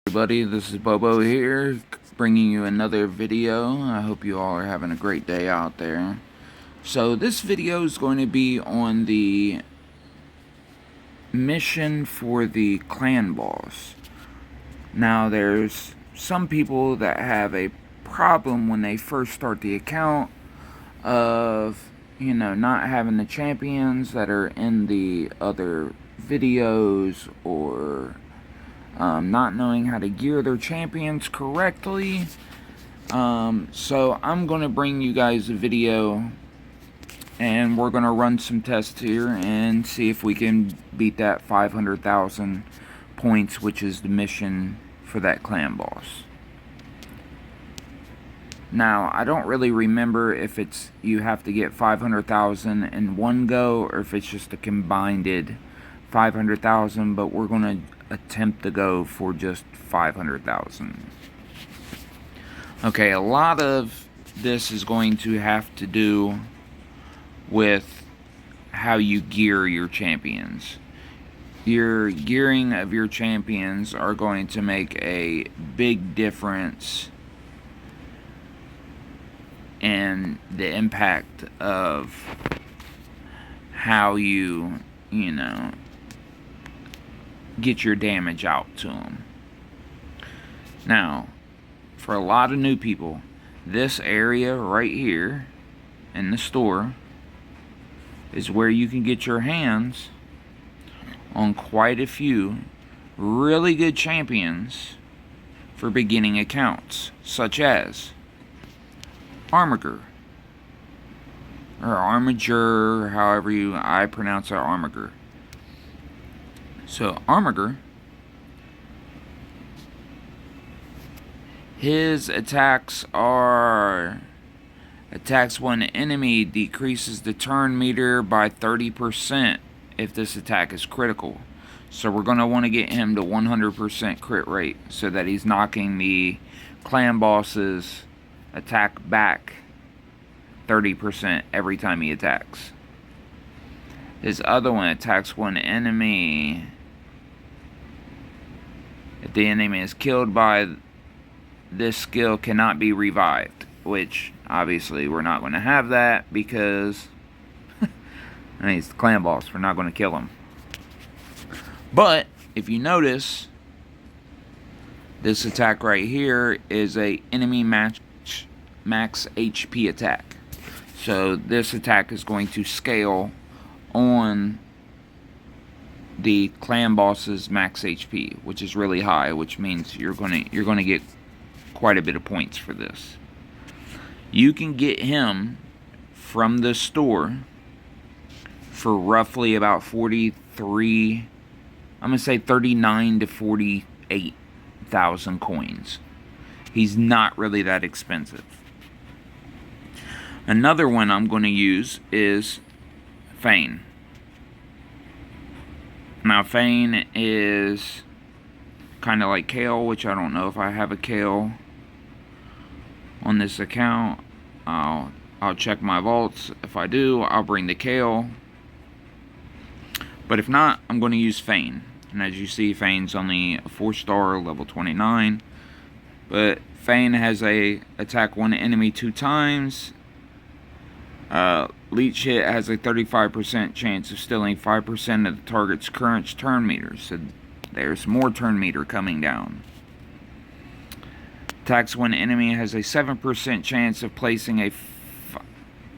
Everybody, this is Bobo here, bringing you another video. I hope you all are having a great day out there. So this video is going to be on the mission for the clan boss. Now there's some people that have a problem when they first start the account of, not having the champions that are in the other videos, or not knowing how to gear their champions correctly. So I'm going to bring you guys a video, and we're going to run some tests here and see if we can beat that 500,000 points, which is the mission for that clan boss. Now, I don't really remember if it's you have to get 500,000 in one go, or if it's just a combined 500,000, but we're going to attempt to go for just 500,000. Okay, a lot of this is going to have to do with how you gear your champions. Your gearing of your champions are going to make a big difference in the impact of how you get your damage out to them. Now, for a lot of new people, this area right here in the store is where you can get your hands on quite a few really good champions for beginning accounts, such as Armiger, or Armiger, however I pronounce it, Armiger. So Armiger, his attacks are: attacks one enemy, decreases the turn meter by 30% if this attack is critical. So we're going to want to get him to 100% crit rate, so that he's knocking the clan boss's attack back 30% every time he attacks. His other one, attacks one enemy. If the enemy is killed by this skill, cannot be revived, which obviously we're not going to have that, because he's the clan boss. We're not going to kill him. But if you notice, this attack right here is a enemy max HP attack. So this attack is going to scale on the clan boss's max HP, which is really high, which means you're gonna get quite a bit of points for this. You can get him from the store for roughly about 43, I'm gonna say 39 to 48,000 coins. He's not really that expensive. Another one I'm going to use is Fane. Now, Fane is kind of like Kale, which I don't know if I have a Kale on this account. I'll check my vaults. If I do, I'll bring the Kale. But if not, I'm going to use Fane. And as you see, Fane's only a 4-star, level 29. But Fane has a attack one enemy 2 times. Leech hit has a 35% chance of stealing 5% of the target's current turn meter. So there's more turn meter coming down. Attacks one enemy has a 7% chance of placing a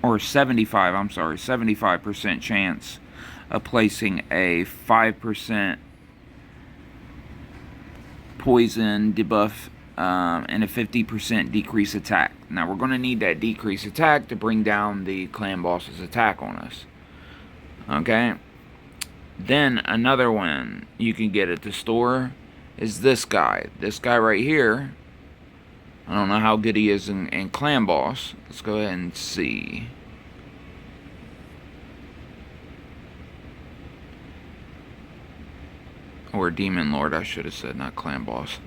75% chance of placing a 5% poison debuff, and a 50% decrease attack. Now we're going to need that decrease attack to bring down the clan boss's attack on us. Okay. Then another one you can get at the store is this guy. This guy right here. I don't know how good he is in clan boss. Let's go ahead and see. Or Demon Lord, I should have said, not clan boss.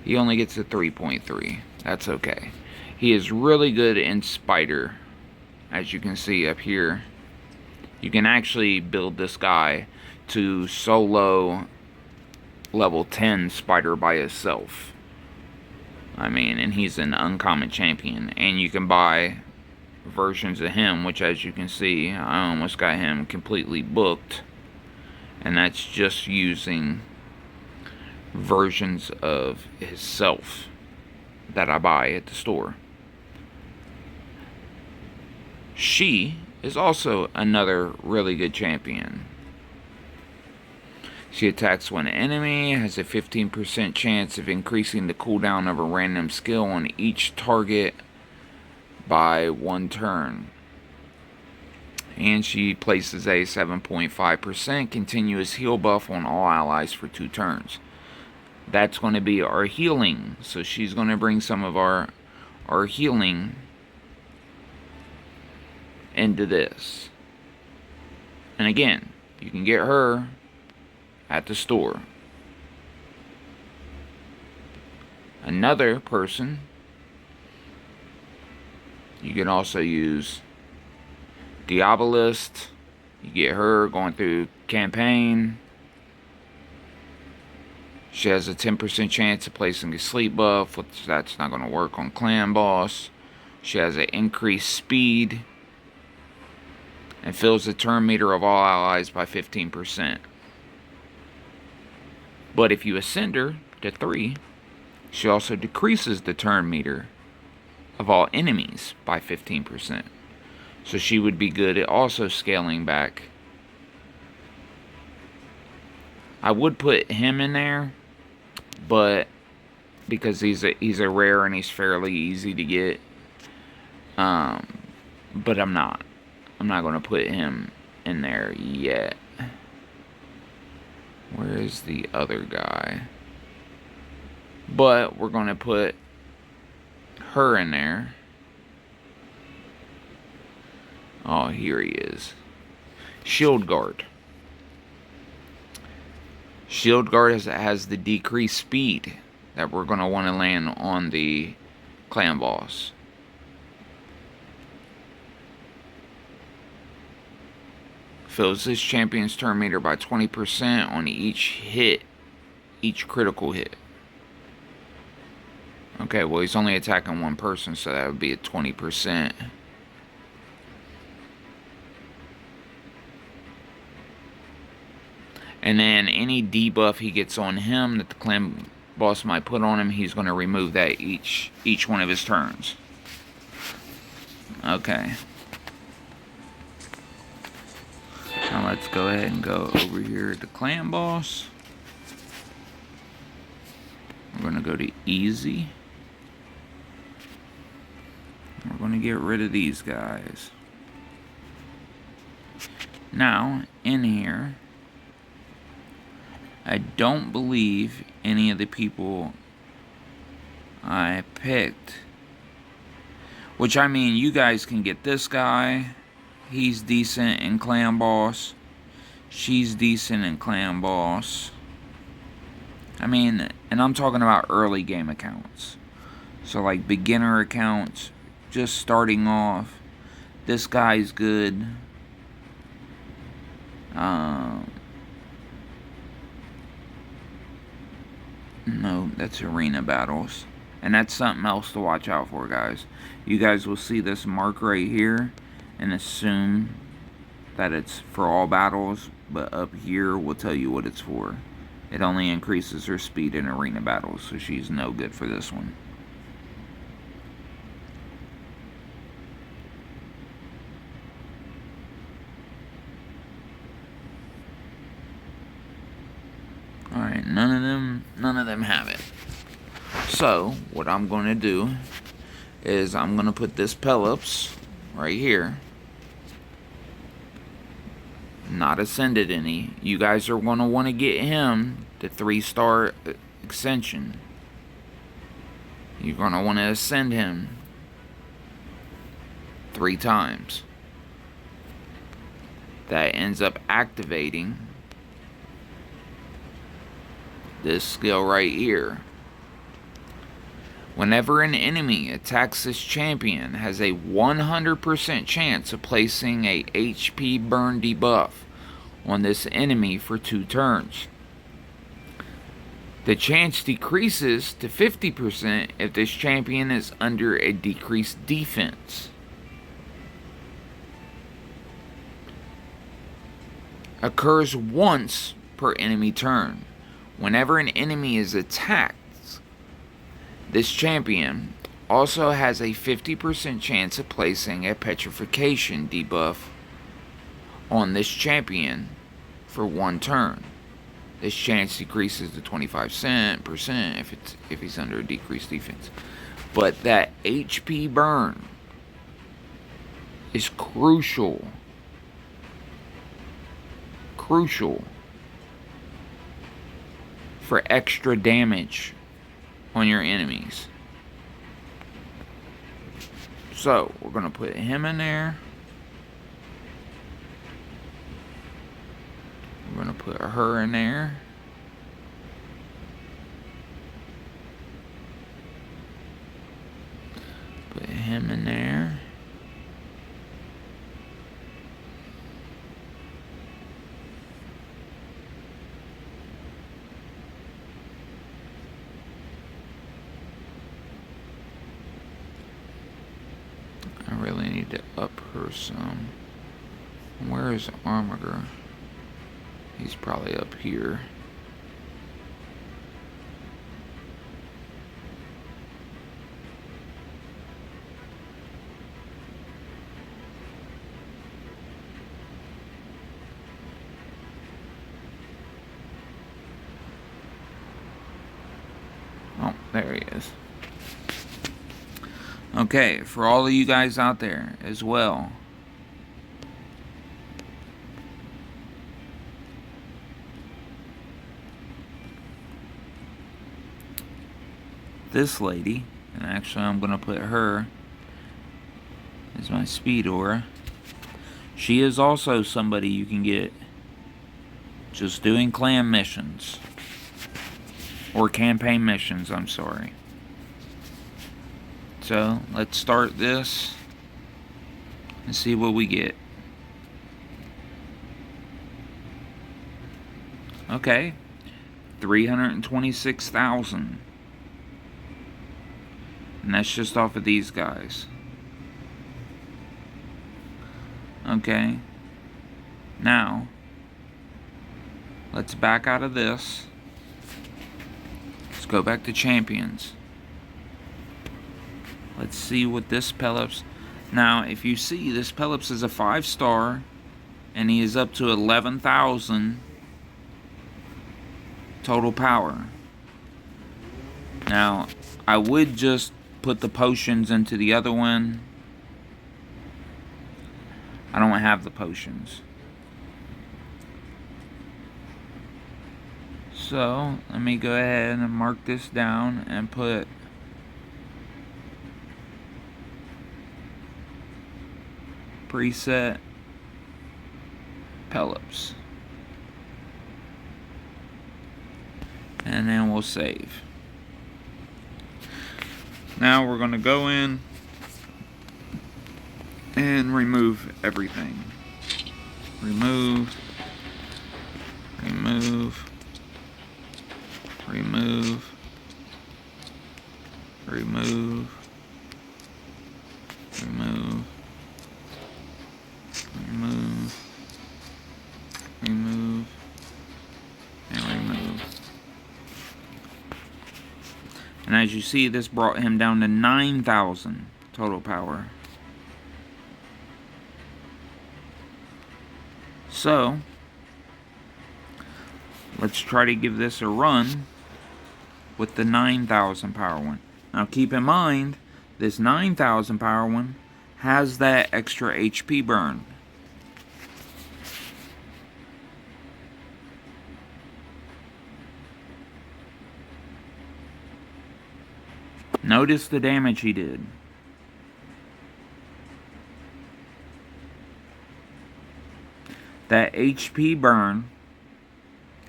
He only gets a 3.3. That's okay. He is really good in Spider. As you can see up here, you can actually build this guy to solo level 10 spider by itself. I mean, and he's an uncommon champion. And you can buy versions of him, which as you can see, I almost got him completely booked. And that's just using versions of himself that I buy at the store. She is also another really good champion. She attacks one enemy, has a 15% chance of increasing the cooldown of a random skill on each target by 1 turn. And she places a 7.5% continuous heal buff on all allies for 2 turns. That's going to be our healing. So she's going to bring some of our healing into this. And again, you can get her at the store. Another person, you can also use Diabolist. You get her going through campaign. She has a 10% chance of placing a sleep buff, which that's not going to work on clan boss. She has an increased speed and fills the turn meter of all allies by 15%. But if you ascend her to 3, she also decreases the turn meter of all enemies by 15%. So she would be good at also scaling back. I would put him in there, but because he's a rare and he's fairly easy to get. But I'm not going to put him in there yet. Where is the other guy? But we're going to put her in there. Oh, here he is. Shield Guard. Shield Guard has the decreased speed that we're going to want to land on the clan boss. Fills this champion's turn meter by 20% on each hit, each critical hit. Okay, well he's only attacking one person, so that would be at 20%. And then any debuff he gets on him that the clan boss might put on him, he's going to remove that each one of his turns. Okay. Now let's go ahead and go over here to clan boss. We're going to go to easy. We're going to get rid of these guys. Now, in here, I don't believe any of the people I picked. Which, I mean, you guys can get this guy. He's decent in clan boss. She's decent in clan boss. I mean, and I'm talking about early game accounts. So, like, beginner accounts, just starting off. This guy's good. No, that's arena battles. And that's something else to watch out for, guys. You guys will see this mark right here and assume that it's for all battles, but up here will tell you what it's for. It only increases her speed in arena battles, so she's no good for this one. Alright, none of them have it. So, what I'm going to do is I'm going to put this Pelops right here. Not ascended any. You guys are going to want to get him the 3-star ascension. You're going to want to ascend him 3 times. That ends up activating this skill right here. Whenever an enemy attacks this champion, has a 100% chance of placing a HP burn debuff on this enemy for 2 turns. The chance decreases to 50% if this champion is under a decreased defense. Occurs once per enemy turn. Whenever an enemy is attacked, this champion also has a 50% chance of placing a petrification debuff on this champion for one turn. This chance decreases to 25% if he's under a decreased defense. But that HP burn is crucial for extra damage on your enemies. So we're gonna put him in there. We're gonna put her in there. Put him in there. I really need to up her some. Where is Armiger? He's probably up here. Oh, there he is. Okay, for all of you guys out there as well, this lady, and actually I'm going to put her as my speed aura. She is also somebody you can get just doing clan missions. Or campaign missions, I'm sorry. So, let's start this and see what we get. Okay. 326,000. And that's just off of these guys. Okay. Now, let's back out of this. Let's go back to champions. Let's see what this Pelops. Now, if you see, this Pelops is a 5-star, and he is up to 11,000 total power. Now, I would just put the potions into the other one. I don't have the potions. So, let me go ahead and mark this down and put preset Pelops. And then we'll save. Now we're going to go in and remove everything. Remove. Remove. Remove. Remove. Remove. Remove. Remove. And remove. And as you see, this brought him down to 9,000 total power. So, let's try to give this a run with the 9,000 power one. Now keep in mind, this 9,000 power one has that extra HP burn. Notice the damage he did. That HP burn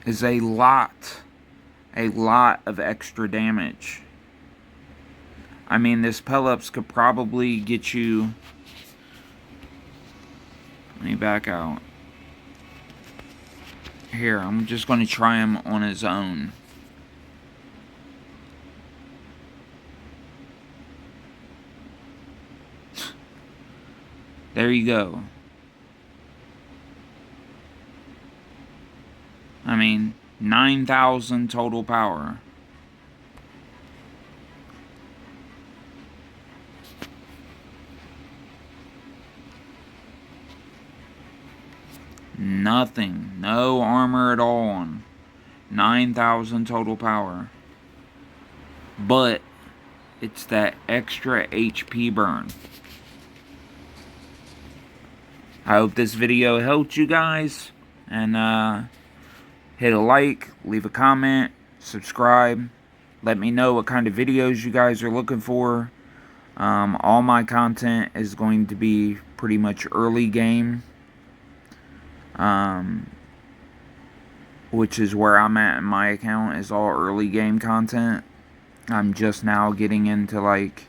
is a lot of extra damage. I mean, this Pelops could probably get you... Let me back out. Here, I'm just going to try him on his own. There you go. I mean, 9,000 total power. Nothing. No armor at all on. 9,000 total power. But it's that extra HP burn. I hope this video helped you guys. And hit a like, leave a comment, subscribe. Let me know what kind of videos you guys are looking for. All my content is going to be pretty much early game. Which is where I'm at in my account, is all early game content. I'm just now getting into like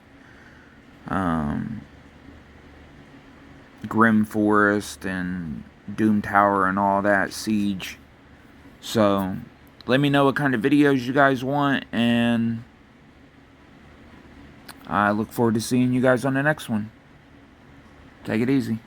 Grim Forest and Doom Tower and all that, Siege. So let me know what kind of videos you guys want, and I look forward to seeing you guys on the next one. Take it easy.